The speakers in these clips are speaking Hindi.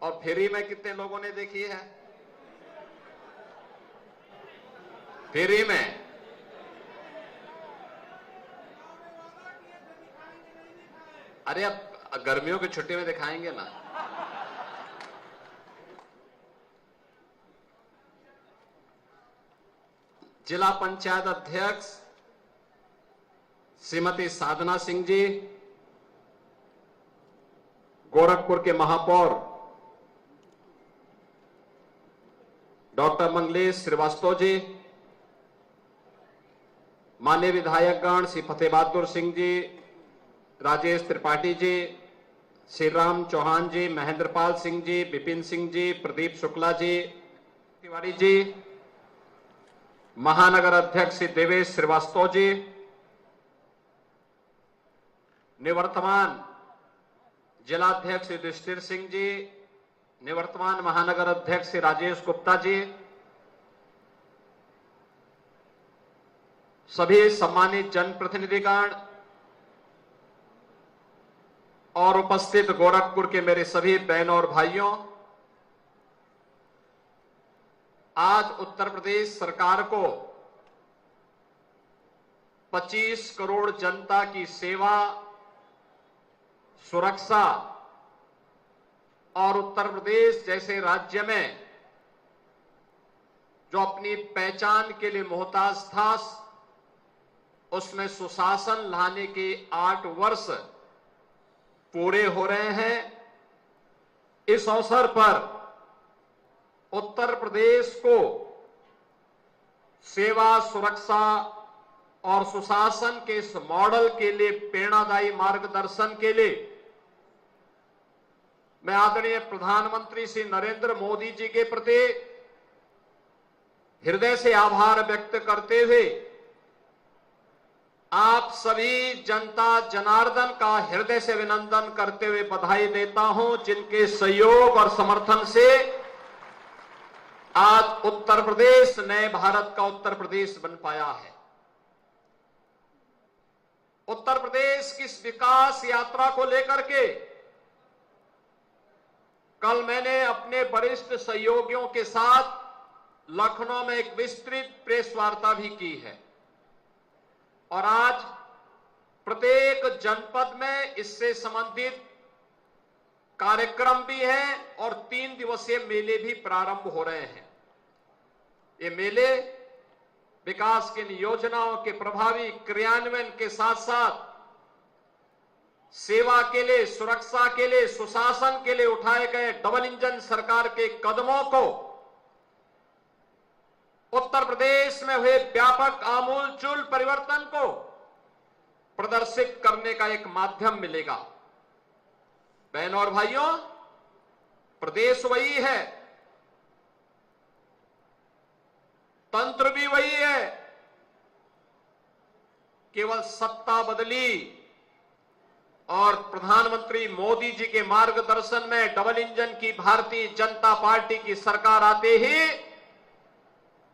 और फ्री में कितने लोगों ने देखी है? फ्री में अरे अब गर्मियों की छुट्टी में दिखाएंगे ना। जिला पंचायत अध्यक्ष श्रीमती साधना सिंह जी, गोरखपुर के महापौर डॉक्टर मंगलेश श्रीवास्तव जी, माननीय विधायकगण श्री फतेह बहादुर सिंह जी, राजेश त्रिपाठी जी, श्री राम चौहान जी, महेंद्रपाल सिंह जी, विपिन सिंह जी, प्रदीप शुक्ला जी, तिवारी जी, महानगर अध्यक्ष श्री देवेश श्रीवास्तव जी, निवर्तमान जिलाध्यक्ष श्री युधिष्ठिर सिंह जी, निवर्तमान महानगर अध्यक्ष श्री राजेश गुप्ता जी, सभी सम्मानित जनप्रतिनिधिगण और उपस्थित गोरखपुर के मेरे सभी बहनों और भाइयों, आज उत्तर प्रदेश सरकार को 25 करोड़ जनता की सेवा, सुरक्षा और उत्तर प्रदेश जैसे राज्य में जो अपनी पहचान के लिए मोहताज था, उसमें सुशासन लाने के 8 वर्ष पूरे हो रहे हैं। इस अवसर पर उत्तर प्रदेश को सेवा, सुरक्षा और सुशासन के इस मॉडल के लिए प्रेरणादायी मार्गदर्शन के लिए मैं आदरणीय प्रधानमंत्री श्री नरेंद्र मोदी जी के प्रति हृदय से आभार व्यक्त करते हुए आप सभी जनता जनार्दन का हृदय से अभिनंदन करते हुए बधाई देता हूं, जिनके सहयोग और समर्थन से आज उत्तर प्रदेश नए भारत का उत्तर प्रदेश बन पाया है। उत्तर प्रदेश की इस विकास यात्रा को लेकर के कल मैंने अपने वरिष्ठ सहयोगियों के साथ लखनऊ में एक विस्तृत प्रेस वार्ता भी की है और आज प्रत्येक जनपद में इससे संबंधित कार्यक्रम भी हैं और 3 दिवसीय मेले भी प्रारंभ हो रहे हैं। ये मेले विकास की योजनाओं के प्रभावी क्रियान्वयन के साथ साथ सेवा के लिए, सुरक्षा के लिए, सुशासन के लिए उठाए गए डबल इंजन सरकार के कदमों को, उत्तर प्रदेश में हुए व्यापक आमूलचूल परिवर्तन को प्रदर्शित करने का एक माध्यम मिलेगा। बहनों और भाइयों, प्रदेश वही है, तंत्र भी वही है, केवल सत्ता बदली और प्रधानमंत्री मोदी जी के मार्गदर्शन में डबल इंजन की भारतीय जनता पार्टी की सरकार आते ही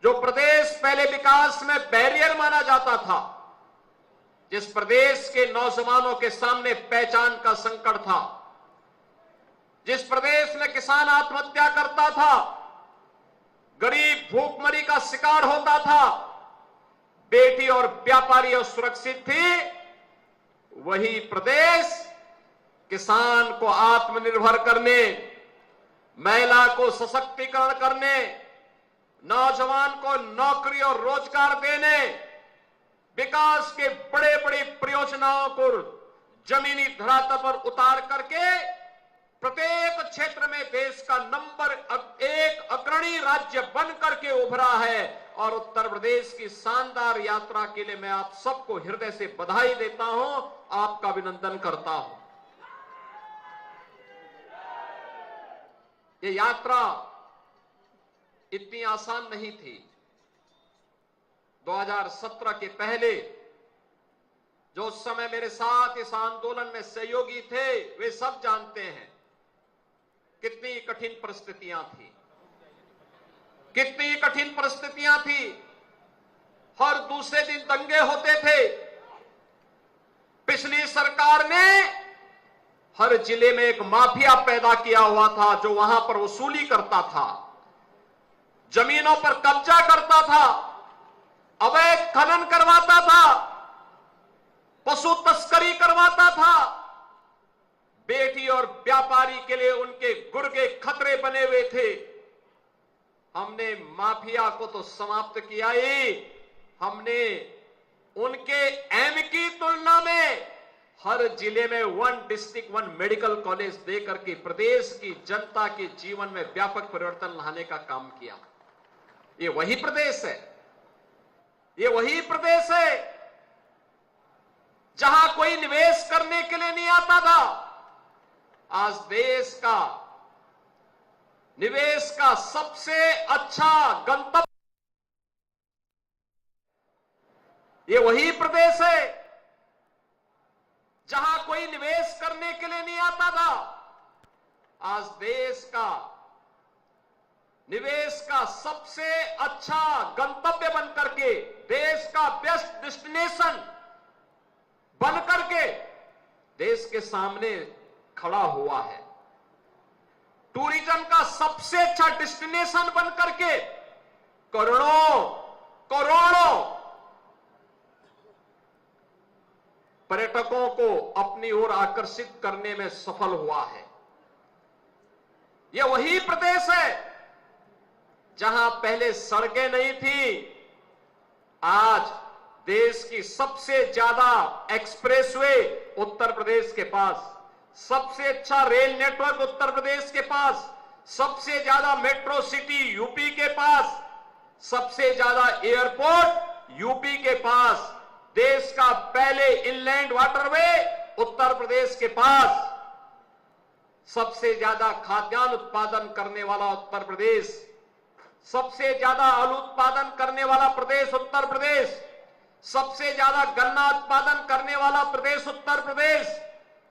जो प्रदेश पहले विकास में बैरियर माना जाता था, जिस प्रदेश के नौजवानों के सामने पहचान का संकट था, जिस प्रदेश में किसान आत्महत्या करता था, गरीब भूखमरी का शिकार होता था, बेटी और व्यापारी असुरक्षित थी, वही प्रदेश किसान को आत्मनिर्भर करने, महिला को सशक्तिकरण करने, नौजवान को नौकरी और रोजगार देने, विकास के बड़े बड़े परियोजनाओं को जमीनी धरातल पर उतार करके प्रत्येक क्षेत्र में देश का नंबर 1 अग्रणी राज्य बन करके उभरा है। और उत्तर प्रदेश की शानदार यात्रा के लिए मैं आप सबको हृदय से बधाई देता हूं, आपका अभिनंदन करता हूं। ये यात्रा इतनी आसान नहीं थी। 2017 के पहले जो उस समय मेरे साथ इस आंदोलन में सहयोगी थे, वे सब जानते हैं कितनी कठिन परिस्थितियां थी, कितनी कठिन परिस्थितियां थी। हर दूसरे दिन दंगे होते थे। पिछली सरकार ने हर जिले में एक माफिया पैदा किया हुआ था जो वहां पर वसूली करता था, जमीनों पर कब्जा करता था, अवैध खनन करवाता था, पशु तस्करी करवाता था। बेटी और व्यापारी के लिए उनके गुर्गे खतरे बने हुए थे। हमने माफिया को तो समाप्त किया ही, हमने उनके एम की तुलना में हर जिले में 1 डिस्ट्रिक्ट 1 मेडिकल कॉलेज देकर के प्रदेश की जनता के जीवन में व्यापक परिवर्तन लाने का काम किया। ये वही प्रदेश है, ये वही प्रदेश है जहां कोई निवेश करने के लिए नहीं आता था। आज देश का निवेश का सबसे अच्छा गंतव्य ये वही प्रदेश है जहां कोई निवेश करने के लिए नहीं आता था। आज देश का निवेश का सबसे अच्छा गंतव्य बनकर के, देश का बेस्ट डेस्टिनेशन बनकर के देश के सामने खड़ा हुआ है। टूरिज्म का सबसे अच्छा डेस्टिनेशन बनकर के करोड़ों करोड़ों पर्यटकों को अपनी ओर आकर्षित करने में सफल हुआ है। यह वही प्रदेश है जहां पहले सड़कें नहीं थी, आज देश की सबसे ज्यादा एक्सप्रेसवे उत्तर प्रदेश के पास, सबसे अच्छा रेल नेटवर्क उत्तर प्रदेश के पास, सबसे ज्यादा मेट्रो सिटी यूपी के पास, सबसे ज्यादा एयरपोर्ट यूपी के पास, देश का पहले इनलैंड वाटरवे उत्तर प्रदेश के पास, सबसे ज्यादा खाद्यान्न उत्पादन करने वाला उत्तर प्रदेश, सबसे ज्यादा आलू उत्पादन करने वाला प्रदेश उत्तर प्रदेश, सबसे ज्यादा गन्ना उत्पादन करने वाला प्रदेश उत्तर प्रदेश,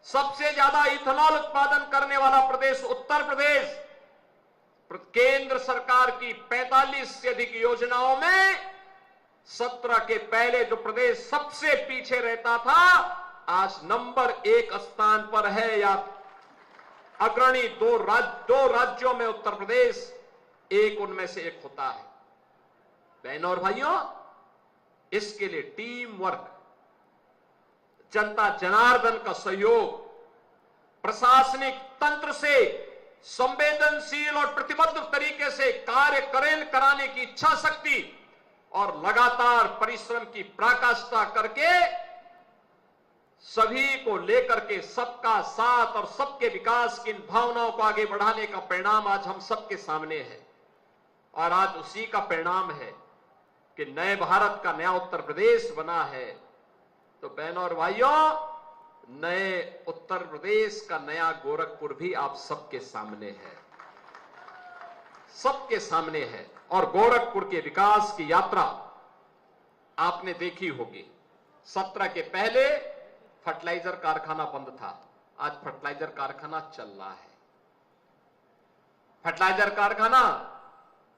सबसे ज्यादा इथेनॉल उत्पादन करने वाला प्रदेश उत्तर प्रदेश। केंद्र सरकार की 45 से अधिक योजनाओं में 17 के पहले जो प्रदेश सबसे पीछे रहता था, आज नंबर 1 स्थान पर है। या अग्रणी दो राज्यों में उत्तर प्रदेश एक उनमें से एक होता है। बहनों और भाइयों, इसके लिए टीम वर्क, जनता जनार्दन का सहयोग, प्रशासनिक तंत्र से संवेदनशील और प्रतिबद्ध तरीके से कार्य कराने की इच्छा शक्ति और लगातार परिश्रम की पराकाष्ठा करके सभी को लेकर के सबका साथ और सबके विकास की इन भावनाओं को आगे बढ़ाने का परिणाम आज हम सबके सामने है। और आज उसी का परिणाम है कि नए भारत का नया उत्तर प्रदेश बना है। तो बहनों और भाइयों, नए उत्तर प्रदेश का नया गोरखपुर भी आप सबके सामने है, सबके सामने है। और गोरखपुर के विकास की यात्रा आपने देखी होगी। 17 के पहले फर्टिलाइजर कारखाना बंद था, आज फर्टिलाइजर कारखाना चल रहा है। फर्टिलाइजर कारखाना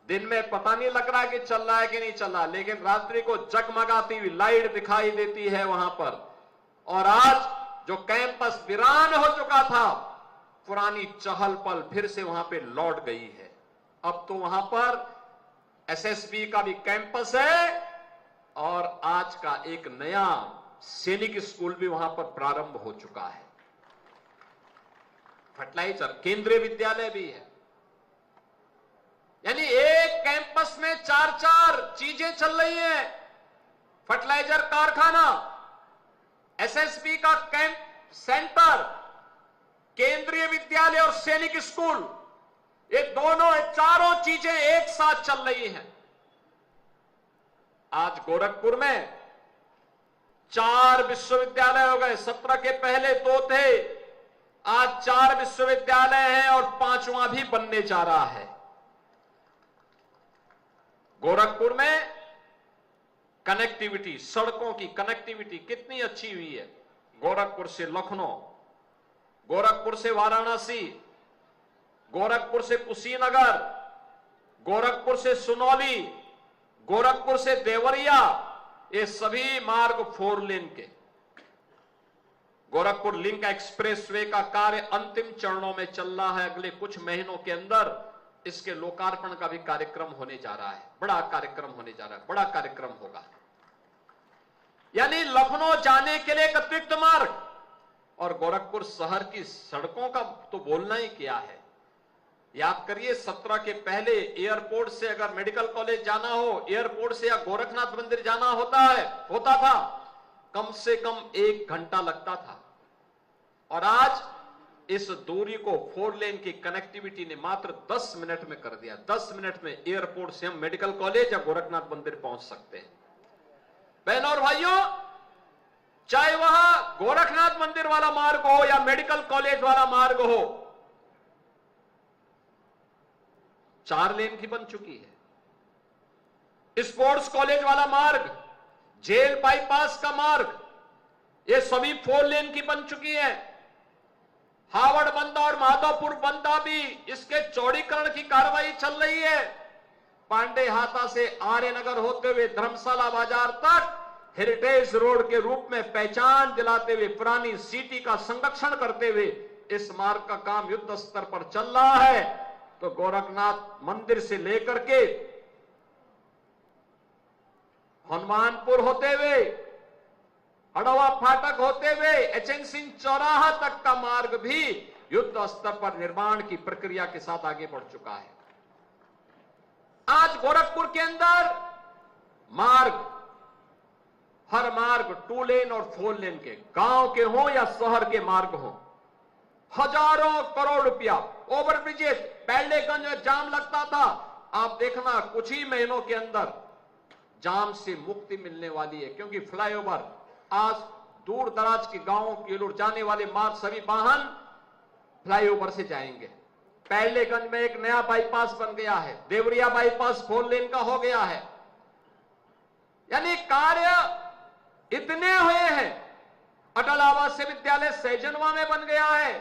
दिन में पता नहीं लग रहा कि चल रहा है कि नहीं चल रहा, लेकिन रात्रि को जगमगाती हुई लाइट दिखाई देती है वहां पर। और आज जो कैंपस वीरान हो चुका था, पुरानी चहल पहल फिर से वहां पे लौट गई है। अब तो वहां पर एसएसबी का भी कैंपस है और आज का एक नया सैनिक स्कूल भी वहां पर प्रारंभ हो चुका है। फर्टिलाइजर केंद्रीय विद्यालय भी है। यानी एक कैंपस में 4-4 चीजें चल रही हैं। फर्टिलाइजर कारखाना, एसएसबी का कैंप सेंटर, केंद्रीय विद्यालय और सैनिक स्कूल, ये चारों चीजें एक साथ चल रही हैं। आज गोरखपुर में 4 विश्वविद्यालय हो गए। 17 के पहले 2 थे, आज 4 विश्वविद्यालय हैं और 5वां भी बनने जा रहा है। गोरखपुर में कनेक्टिविटी, सड़कों की कनेक्टिविटी कितनी अच्छी हुई है। गोरखपुर से लखनऊ, गोरखपुर से वाराणसी, गोरखपुर से कुशीनगर, गोरखपुर से सुनौली, गोरखपुर से देवरिया, ये सभी मार्ग 4 लेन के। गोरखपुर लिंक एक्सप्रेसवे का कार्य अंतिम चरणों में चल रहा है। अगले कुछ महीनों के अंदर इसके लोकार्पण का भी कार्यक्रम होने जा रहा है। बड़ा कार्यक्रम होने जा रहा है, बड़ा कार्यक्रम होगा। यानी लखनऊ जाने के लिए एक अतिरिक्त मार्ग, और गोरखपुर शहर की सड़कों का तो बोलना ही क्या है। याद करिए 17 के पहले एयरपोर्ट से अगर मेडिकल कॉलेज जाना हो, एयरपोर्ट से या गोरखनाथ मंदिर जाना होता था, कम से कम 1 घंटा लगता था। और आज इस दूरी को 4 लेन की कनेक्टिविटी ने मात्र 10 मिनट में कर दिया। 10 मिनट में एयरपोर्ट से हम मेडिकल कॉलेज या गोरखनाथ मंदिर पहुंच सकते हैं। बहनों और भाइयों, चाहे वह गोरखनाथ मंदिर वाला मार्ग हो या मेडिकल कॉलेज वाला मार्ग हो, 4 लेन की बन चुकी है। स्पोर्ट्स कॉलेज वाला मार्ग, जेल बाईपास का मार्ग, ये सभी 4 लेन की बन चुकी है। हावड़ बंदा और माधवपुर बंदा भी इसके चौड़ीकरण की कार्रवाई चल रही है। पांडे हाता से आर्यनगर होते हुए धर्मशाला बाजार तक हेरिटेज रोड के रूप में पहचान दिलाते हुए, पुरानी सिटी का संरक्षण करते हुए इस मार्ग का काम युद्ध स्तर पर चल रहा है। तो गोरखनाथ मंदिर से लेकर के हनुमानपुर होते हुए, अडवा फाटक होते हुए एचएन सिंह चौराहा तक का मार्ग भी युद्ध स्तर पर निर्माण की प्रक्रिया के साथ आगे बढ़ चुका है। आज गोरखपुर के अंदर मार्ग, हर मार्ग 2 लेन और 4 लेन के, गांव के हो या शहर के मार्ग हो, हजारों करोड़ रुपया। ओवरब्रिजेस, पैलेगंज में जाम लगता था, आप देखना कुछ ही महीनों के अंदर जाम से मुक्ति मिलने वाली है, क्योंकि फ्लाईओवर आज दूर दराज के गांवों की ओर जाने वाले मार्ग सभी वाहन फ्लाईओवर से जाएंगे। पैलेगंज में एक नया बाईपास बन गया है, देवरिया बाईपास 4 लेन का हो गया है। यानी कार्य इतने हुए हैं। अटल आवासीय विद्यालय सैजनवा में बन गया है,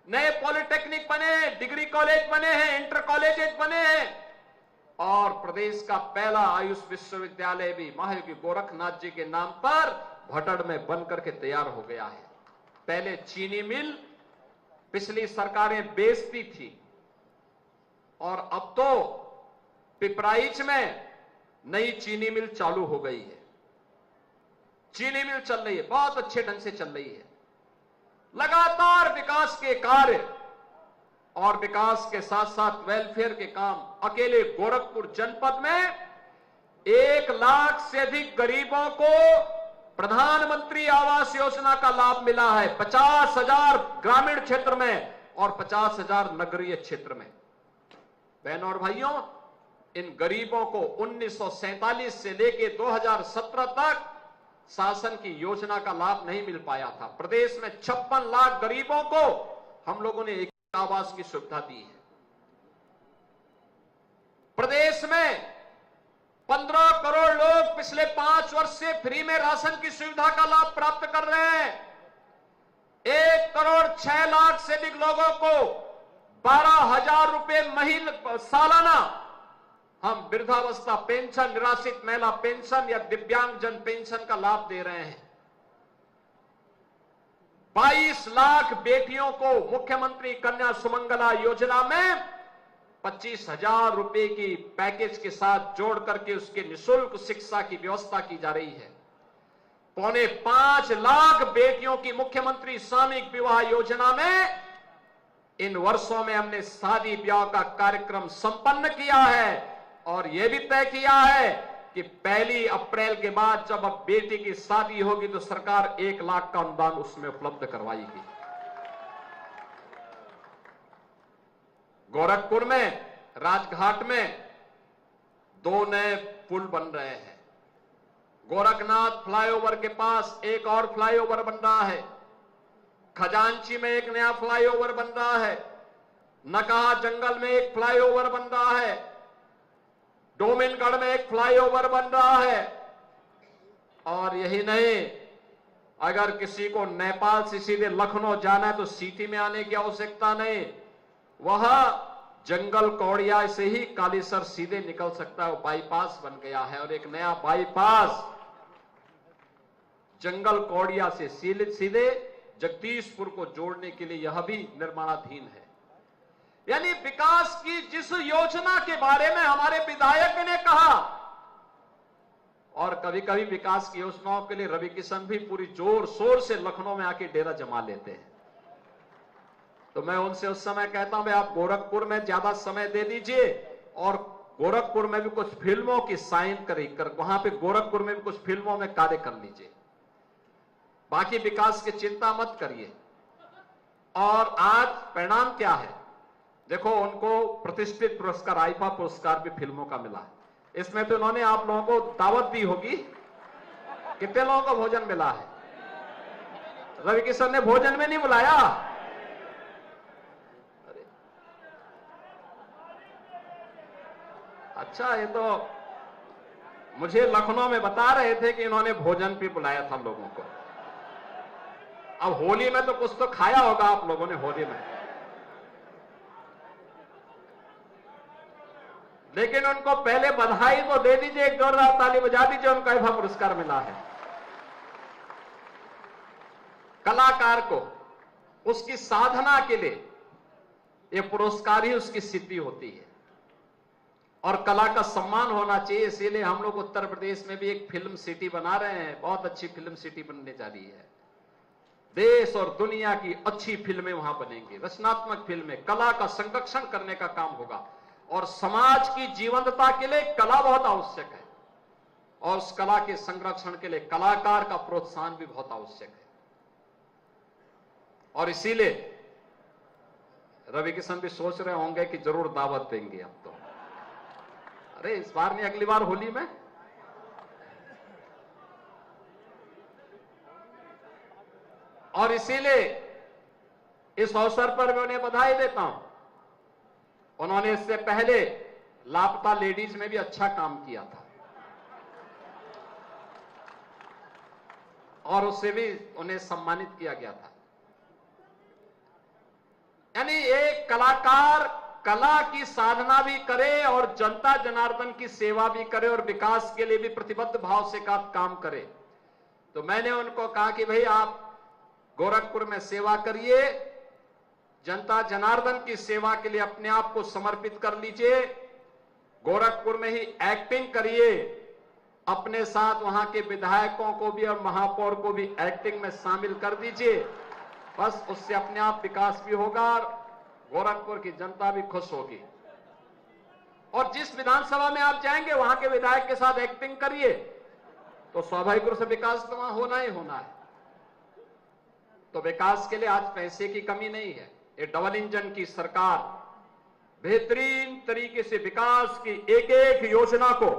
नए पॉलिटेक्निक बने हैं, डिग्री कॉलेज बने हैं, इंटर कॉलेजेस बने हैं, और प्रदेश का पहला आयुष विश्वविद्यालय भी महायोगी गोरखनाथ जी के नाम पर भटड़ में बन करके तैयार हो गया है। पहले चीनी मिल पिछली सरकारें बेचती थी, और अब तो पिपराइच में नई चीनी मिल चालू हो गई है। चीनी मिल चल रही है, बहुत अच्छे ढंग से चल रही है। लगातार विकास के कार्य और विकास के साथ साथ वेलफेयर के काम। अकेले गोरखपुर जनपद में 1 लाख से अधिक गरीबों को प्रधानमंत्री आवास योजना का लाभ मिला है। 50,000 ग्रामीण क्षेत्र में और 50,000 नगरीय क्षेत्र में। बहनों और भाइयों, इन गरीबों को 1947 से लेकर 2017 तक शासन की योजना का लाभ नहीं मिल पाया था। प्रदेश में 56 लाख गरीबों को हम लोगों ने एक आवास की सुविधा दी है। प्रदेश में 15 करोड़ लोग पिछले 5 वर्ष से फ्री में राशन की सुविधा का लाभ प्राप्त कर रहे हैं। 1 करोड़ 6 लाख से अधिक लोगों को 12,000 रुपए सालाना हम वृद्धावस्था पेंशन, निराश्रित महिला पेंशन या दिव्यांगजन पेंशन का लाभ दे रहे हैं। 22 लाख बेटियों को मुख्यमंत्री कन्या सुमंगला योजना में 25,000 रुपए की पैकेज के साथ जोड़ करके उसके निःशुल्क शिक्षा की व्यवस्था की जा रही है। 4.25 लाख बेटियों की मुख्यमंत्री सामूहिक विवाह योजना में इन वर्षों में हमने शादी ब्याह का कार्यक्रम संपन्न किया है, और यह भी तय किया है कि 1 अप्रैल के बाद जब अब बेटी की शादी होगी तो सरकार 1 लाख का अनुदान उसमें उपलब्ध करवाएगी। गोरखपुर में राजघाट में 2 नए पुल बन रहे हैं। गोरखनाथ फ्लाईओवर के पास एक और फ्लाईओवर बन रहा है। खजांची में एक नया फ्लाईओवर बन रहा है। नकाहा जंगल में एक फ्लाईओवर बन रहा है। डोमिनगढ़ में एक फ्लाईओवर बन रहा है। और यही नहीं, अगर किसी को नेपाल से सीधे लखनऊ जाना है तो सिटी में आने की आवश्यकता नहीं, वह जंगल कौड़िया से ही कालीसर सीधे निकल सकता है। वो बाईपास बन गया है, और एक नया बाईपास जंगल कौड़िया से सीधे जगदीशपुर को जोड़ने के लिए यह भी निर्माणाधीन है। यानी विकास की जिस योजना के बारे में हमारे विधायक ने कहा, और कभी कभी विकास की योजनाओं के लिए रवि किशन भी पूरी जोर शोर से लखनऊ में आके डेरा जमा लेते हैं। तो मैं उनसे उस समय कहता हूं, भाई आप गोरखपुर में ज्यादा समय दे दीजिए और गोरखपुर में भी कुछ फिल्मों की साइन कर वहां पे गोरखपुर में भी कुछ फिल्मों में कार्य कर लीजिए, बाकी विकास की चिंता मत करिए। और आज परिणाम क्या है देखो, उनको प्रतिष्ठित पुरस्कार आईफा पुरस्कार भी फिल्मों का मिला है। इसमें तो उन्होंने आप लोगों को दावत दी होगी, कितने लोगों को भोजन मिला है? रवि किशन ने भोजन में नहीं बुलाया। अरे अच्छा, ये तो मुझे लखनऊ में बता रहे थे कि इन्होंने भोजन भी बुलाया था लोगों को। अब होली में तो कुछ तो खाया होगा आप लोगों ने होली में, लेकिन उनको पहले बधाई तो दे दीजिए, एक जोरदार ताली बजा दीजिए, उनको आईफा पुरस्कार मिला है। कलाकार को उसकी साधना के लिए यह पुरस्कार ही उसकी सिद्धि होती है और कला का सम्मान होना चाहिए। इसीलिए हम लोग उत्तर प्रदेश में भी एक फिल्म सिटी बना रहे हैं, बहुत अच्छी फिल्म सिटी बनने जा रही है। देश और दुनिया की अच्छी फिल्में वहां बनेंगी, रचनात्मक फिल्में, कला का संरक्षण करने का काम होगा। और समाज की जीवंतता के लिए कला बहुत आवश्यक है और उस कला के संरक्षण के लिए कलाकार का प्रोत्साहन भी बहुत आवश्यक है। और इसीलिए रवि किशन भी सोच रहे होंगे कि जरूर दावत देंगे अब तो। अरे इस बार नहीं, अगली बार होली में। और इसीलिए इस अवसर पर मैं उन्हें बधाई देता हूं। उन्होंने इससे पहले लापता लेडीज में भी अच्छा काम किया था और उससे भी उन्हें सम्मानित किया गया था। यानी एक कलाकार कला की साधना भी करे और जनता जनार्दन की सेवा भी करे और विकास के लिए भी प्रतिबद्ध भाव से काम करे। तो मैंने उनको कहा कि भाई आप गोरखपुर में सेवा करिए, जनता जनार्दन की सेवा के लिए अपने आप को समर्पित कर लीजिए, गोरखपुर में ही एक्टिंग करिए, अपने साथ वहां के विधायकों को भी और महापौर को भी एक्टिंग में शामिल कर दीजिए। बस उससे अपने आप विकास भी होगा और गोरखपुर की जनता भी खुश होगी। और जिस विधानसभा में आप जाएंगे वहां के विधायक के साथ एक्टिंग करिए तो स्वाभाविक रूप से विकास तो वहां होना ही होना है। तो विकास के लिए आज पैसे की कमी नहीं है। ये डबल इंजन की सरकार बेहतरीन तरीके से विकास की एक एक योजना को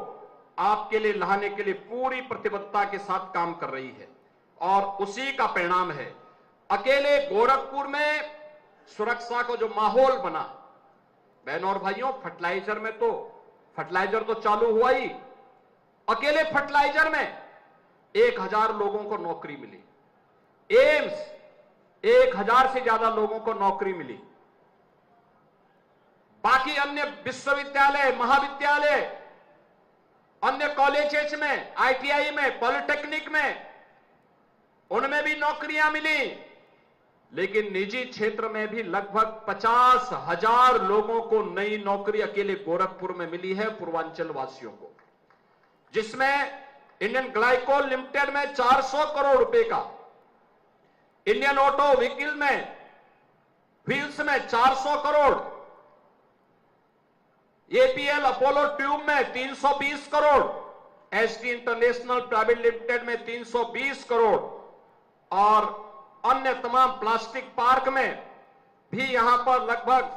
आपके लिए लाने के लिए पूरी प्रतिबद्धता के साथ काम कर रही है और उसी का परिणाम है। अकेले गोरखपुर में सुरक्षा को जो माहौल बना, बहनों और भाइयों, फर्टिलाइजर तो चालू हुआ ही। अकेले फर्टिलाइजर में 1000 लोगों को नौकरी मिली। एम्स 1000 से ज्यादा लोगों को नौकरी मिली। बाकी अन्य विश्वविद्यालय, महाविद्यालय, अन्य कॉलेजेस में, आईटीआई में, पॉलिटेक्निक में, उनमें भी नौकरियां मिली। लेकिन निजी क्षेत्र में भी लगभग 50,000 लोगों को नई नौकरी अकेले गोरखपुर में मिली है, पूर्वांचल वासियों को, जिसमें इंडियन ग्लाइकोल लिमिटेड में 400 करोड़ रुपए का, इंडियन ऑटो व्हीकल में, व्हील्स में 400 करोड़, एपीएल अपोलो ट्यूब में 320 crore, ST international private limited में 320 करोड़ और अन्य तमाम प्लास्टिक पार्क में भी यहां पर लगभग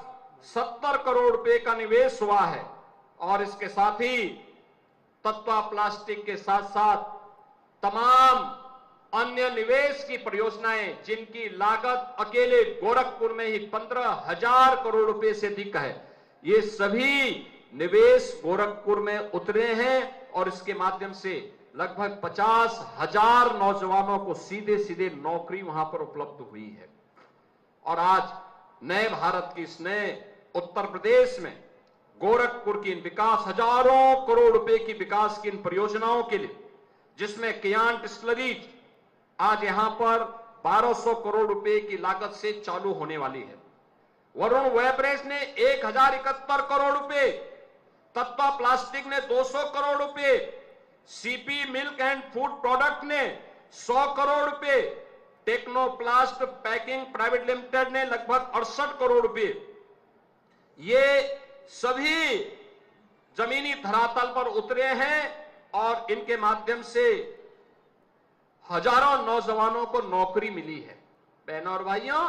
70 करोड़ रुपए का निवेश हुआ है। और इसके साथ ही तत्वा प्लास्टिक के साथ साथ तमाम अन्य निवेश की परियोजनाएं जिनकी लागत अकेले गोरखपुर में ही 15,000 करोड़ रुपए से अधिक है, ये सभी निवेश गोरखपुर में उतरे हैं और इसके माध्यम से लगभग 50,000 नौजवानों को सीधे सीधे नौकरी वहां पर उपलब्ध हुई है। और आज नए भारत की इस नए उत्तर प्रदेश में गोरखपुर की इन विकास, हजारों करोड़ रुपए की विकास की इन परियोजनाओं के लिए, जिसमें कियान डिस्टिलरीज आज यहां पर 1200 करोड़ रुपए की लागत से चालू होने वाली है। वरुण वेब्रेज ने 1071 करोड़ रुपए, तत्वा प्लास्टिक ने 200 करोड़ रुपए, CP milk and food product ने 100 करोड़ रुपए, टेक्नोप्लास्ट पैकिंग प्राइवेट लिमिटेड ने लगभग 68 करोड़ रुपए। ये सभी जमीनी धरातल पर उतरे हैं और इनके माध्यम से हजारों नौजवानों को नौकरी मिली है। बहनों और भाइयों,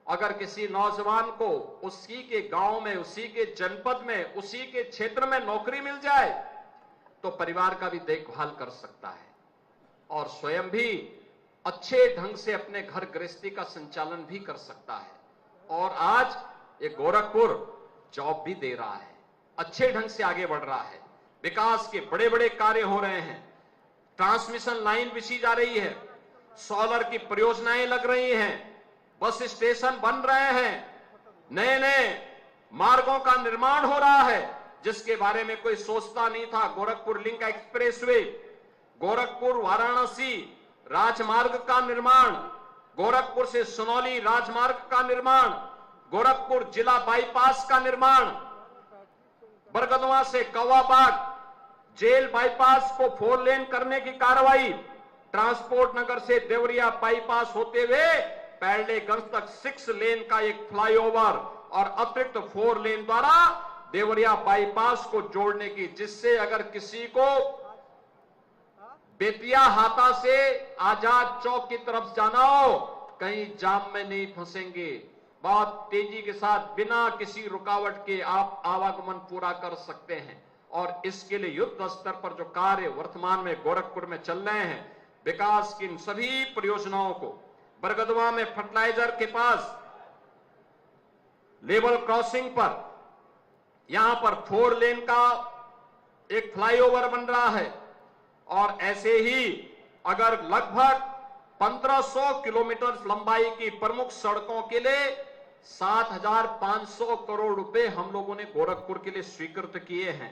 अगर किसी नौजवान को उसी के गांव में, उसी के जनपद में, उसी के क्षेत्र में नौकरी मिल जाए तो परिवार का भी देखभाल कर सकता है और स्वयं भी अच्छे ढंग से अपने घर गृहस्थी का संचालन भी कर सकता है। और आज ये गोरखपुर जॉब भी दे रहा है, अच्छे ढंग से आगे बढ़ रहा है, विकास के बड़े बड़े कार्य हो रहे हैं, ट्रांसमिशन लाइन बिछी जा रही है, सोलर की परियोजनाएं लग रही हैं, बस स्टेशन बन रहे हैं, नए नए मार्गों का निर्माण हो रहा है जिसके बारे में कोई सोचता नहीं था। गोरखपुर लिंक एक्सप्रेसवे, गोरखपुर वाराणसी राजमार्ग का निर्माण, गोरखपुर से सुनौली राजमार्ग का निर्माण, गोरखपुर जिला बाईपास का निर्माण, बरगदवा से कौवाबाग जेल बाईपास को 4 लेन करने की कार्रवाई, ट्रांसपोर्ट नगर से देवरिया बाईपास होते हुए पैरलेगंज तक 6 लेन का एक फ्लाईओवर और अतिरिक्त 4 लेन द्वारा देवरिया बाईपास को जोड़ने की, जिससे अगर किसी को बेतिया हाता से आजाद चौक की तरफ जाना हो कहीं जाम में नहीं फंसेंगे, बहुत तेजी के साथ बिना किसी रुकावट के आप आवागमन पूरा कर सकते हैं। और इसके लिए युद्ध स्तर पर जो कार्य वर्तमान में गोरखपुर में चल रहे हैं, विकास की इन सभी परियोजनाओं को, बरगदवा में फर्टिलाइजर के पास लेवल क्रॉसिंग पर यहां पर 4 लेन का एक फ्लाईओवर बन रहा है और ऐसे ही अगर लगभग 1500 किलोमीटर लंबाई की प्रमुख सड़कों के लिए 7500 करोड़ रुपए हम लोगों ने गोरखपुर के लिए स्वीकृत किए हैं।